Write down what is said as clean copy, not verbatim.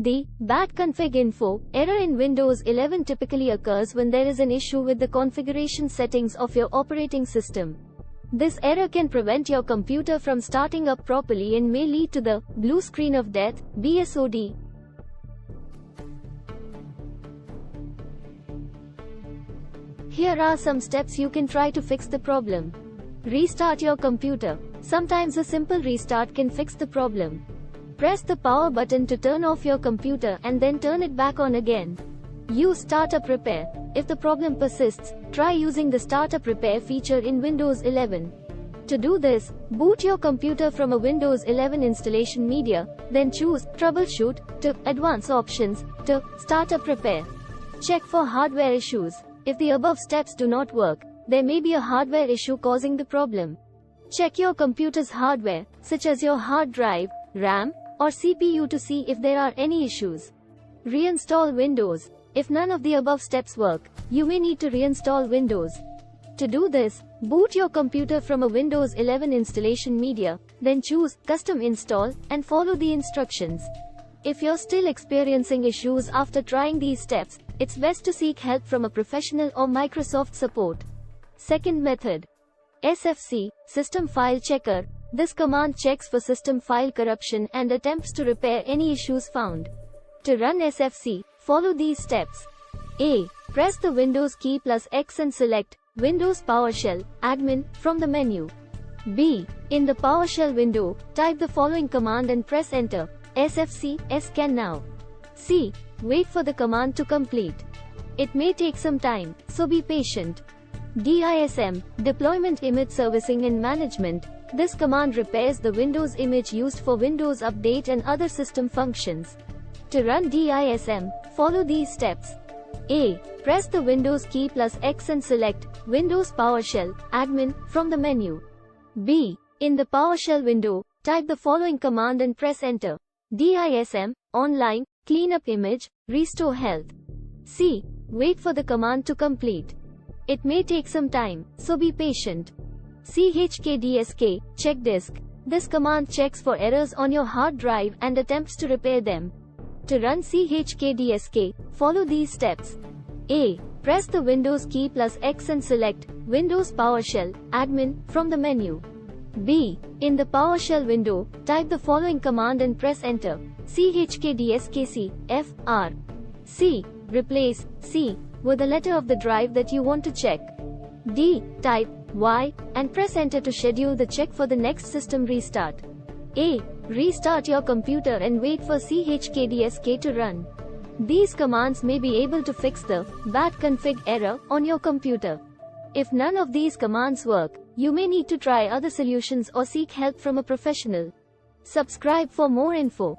The bad config info error in Windows 11 typically occurs when there is an issue with the configuration settings of your operating system. This error can prevent your computer from starting up properly and may lead to the blue screen of death, BSOD. Here are some steps you can try to fix the problem. Restart your computer. Sometimes a simple restart can fix the problem. Press the power button to turn off your computer and then turn it back on again. Use Startup Repair. If the problem persists, try using the Startup Repair feature in Windows 11. To do this, boot your computer from a Windows 11 installation media, then choose Troubleshoot to Advanced Options to Startup Repair. Check for hardware issues. If the above steps do not work, there may be a hardware issue causing the problem. Check your computer's hardware, such as your hard drive, RAM, or CPU to see if there are any issues. Reinstall Windows. If none of the above steps work, you may need to reinstall Windows. To do this, boot your computer from a Windows 11 installation media, then choose Custom Install and follow the instructions. If you're still experiencing issues after trying these steps, it's best to seek help from a professional or Microsoft support. Second method. SFC, System File Checker. This command checks for system file corruption and attempts to repair any issues found. To run SFC, follow these steps. A. Press the Windows key plus X and select Windows PowerShell, Admin, from the menu. B. In the PowerShell window, type the following command and press Enter. SFC, scan now. C. Wait for the command to complete. It may take some time, so be patient. DISM, Deployment Image Servicing and Management. This command repairs the Windows image used for Windows Update and other system functions. To run DISM, follow these steps. A. Press the Windows key plus X and select Windows PowerShell, Admin, from the menu. B. In the PowerShell window, type the following command and press Enter. DISM, Online, Cleanup Image, Restore Health. C. Wait for the command to complete. It may take some time, so be patient. CHKDSK, check disk. This command checks for errors on your hard drive and attempts to repair them. To run CHKDSK, follow these steps. A. Press the Windows key plus X and select Windows PowerShell, Admin, from the menu. B. In the PowerShell window, type the following command and press Enter. CHKDSKC, FR. C. Replace C with the letter of the drive that you want to check. D. Type Y and press Enter to schedule the check for the next system restart. A. Restart your computer and wait for CHKDSK to run. These commands may be able to fix the bad config error on your computer. If none of these commands work, you may need to try other solutions or seek help from a professional. Subscribe for more info.